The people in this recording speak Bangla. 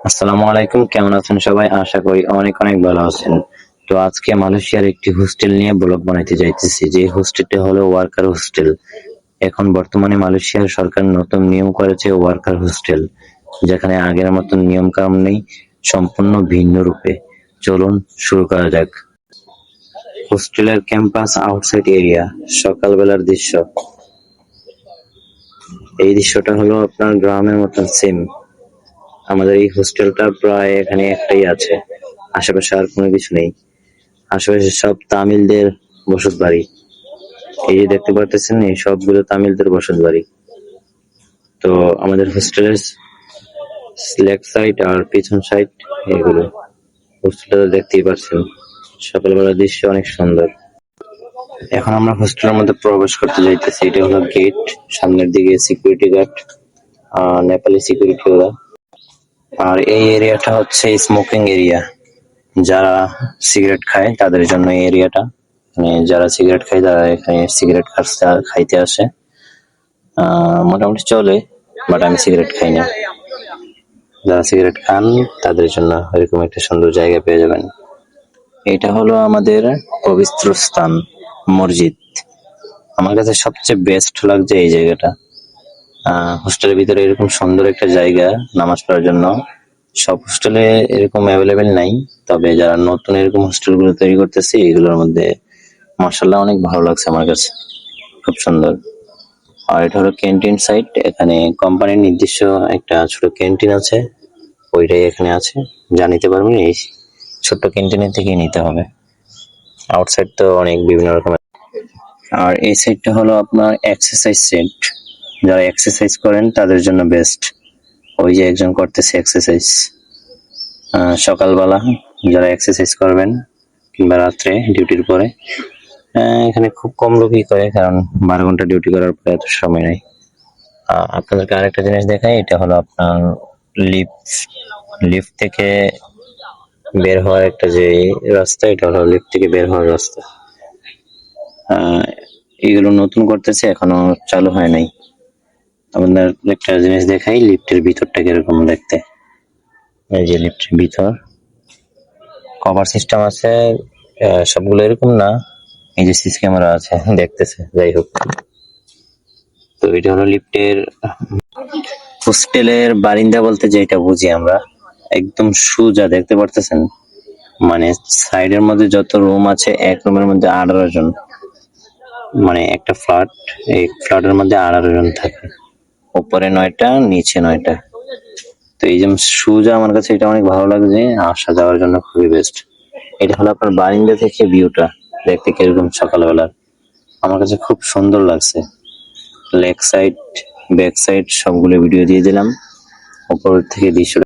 আসসালামু আলাইকুম, কেমন আছেন সবাই? আশা করি অনেক অনেক ভালো আছেন। তো আজকে মালয়েশিয়ার একটি হোস্টেল নিয়ে ব্লগ বানাইতে যাইতেছি, যে হোস্টেলটা হলো ওয়ার্কার হোস্টেল। এখন বর্তমানে মালয়েশিয়ার সরকার নতুন নিয়ম করেছে ওয়ার্কার হোস্টেল, যেখানে আগের মতন নিয়ম কানুন নেই, সম্পূর্ণ ভিন্ন রূপে। চলুন শুরু করা যাক। হোস্টেলের ক্যাম্পাস আউটসাইড এরিয়া, সকালবেলার দৃশ্য। এই দৃশ্যটা হলো আপনার গ্রামের মতন সেম। আমাদের এই হোস্টেলটা প্রায় এখানে একটাই আছে, আশেপাশে আর কোনো কিছু নেই। আশেপাশে সব তামিলদের বসত বাড়ি। এই যে দেখতে পারতেছেন, এই সবগুলো তামিলদের বসত বাড়ি। তো আমাদের হোস্টেলের লেগ সাইড আর পিছন সাইড এগুলো। হোস্টেলটা দেখতেই পাচ্ছেন, সকালবেলার দৃশ্য অনেক সুন্দর। এখন আমরা হোস্টেলের মধ্যে প্রবেশ করতে যাইতেছি। এটা হলো গেট, সামনের দিকে সিকিউরিটি গার্ড, নেপালি সিকিউরিটি ওরা। আর এই এরিয়াটা হচ্ছে স্মোকিং এরিয়া, যারা সিগারেট খায় তাদের জন্য এই এরিয়াটা। মানে যারা সিগারেট খায় তারা এখানে সিগারেট খাইতে আসে। মোটামুটি চলে, বাট আমি সিগারেট খাই না। যারা সিগারেট খান তাদের জন্য এরকম একটা সুন্দর জায়গা পেয়ে যাবেন। এটা হলো আমাদের পবিত্র স্থান, মসজিদ। আমার কাছে সবচেয়ে বেস্ট লাগছে এই জায়গাটা। হোস্টেলের ভিতরে এরকম সুন্দর একটা জায়গা নামাজ পড়ার জন্য সব হোস্টেলে এরকম অ্যাভেলেবেল নাই। তবে যারা নতুন এরকম হোস্টেল গুলো তৈরি করতেছে, এগুলোর মধ্যে মাশাআল্লাহ অনেক ভালো লাগছে আমার কাছে, খুব সুন্দর। আর এটা হলো ক্যান্টিন সাইট। এখানে কোম্পানির নিজস্ব একটা ছোট ক্যান্টিন আছে, ওইটাই এখানে আছে। যা নিতে পারবেন এই ছোট্ট ক্যান্টিনের থেকেই নিতে হবে। আউটসাইড তো অনেক বিভিন্ন রকমের। আর এই সাইডটা হলো আপনার এক্সারসাইজ সেট, যারা এক্সারসাইজ করেন তাদের জন্য বেস্ট। ওই যে একজন করতেছে এক্সারসাইজ সকালবেলা, যারা এক্সারসাইজ করবেন কিংবা রাত্রে ডিউটির পরে। এখানে খুব কম লোকই করে, কারণ 12 ঘন্টা ডিউটি করার পরে এত সময় নেই। আপনাদেরকে আরেকটা জিনিস দেখাই। এটা হলো আপনার লিফট। লিফট থেকে বের হওয়ার একটা যে রাস্তা, এটা হলো লিফট থেকে বের হওয়ার রাস্তা। এগুলো নতুন করতেছে, এখনো চালু হয় নাই। আপনাদের একটা জিনিস দেখাই, লিফটের ভিতরটা কিরকম দেখতে। এই যে লিফটের ভিতর কভার সিস্টেম আছে, সবগুলো এরকম না। এই যে সিসি ক্যামেরা আছে, দেখতেছে। যাই হোক, তো এটা হলো লিফটের। হোস্টেলের বারিন্দা বলতে যেটা বুঝি আমরা, একদম সোজা দেখতে পারতেছেন। মানে সাইডের মধ্যে যত রুম আছে, এক রুমের মধ্যে 18 জন। মানে একটা ফ্ল্যাট, এই ফ্ল্যাটের মধ্যে 18 জন থাকে, উপরে 9টা, নিচে 9টা। তো এই যে সোজা, আমার কাছে এটা অনেক ভালো লাগছে, আসা যাওয়ার জন্য খুবই বেস্ট। এটা হলো আপনার বারিন্দা থেকে ভিউটা দেখতে কিরকম সকালবেলা, আমার কাছে খুব সুন্দর লাগছে। লেগ সাইড, ব্যাক সাইড সবগুলো ভিডিও দিয়ে দিলাম, উপর থেকে দৃশ্য।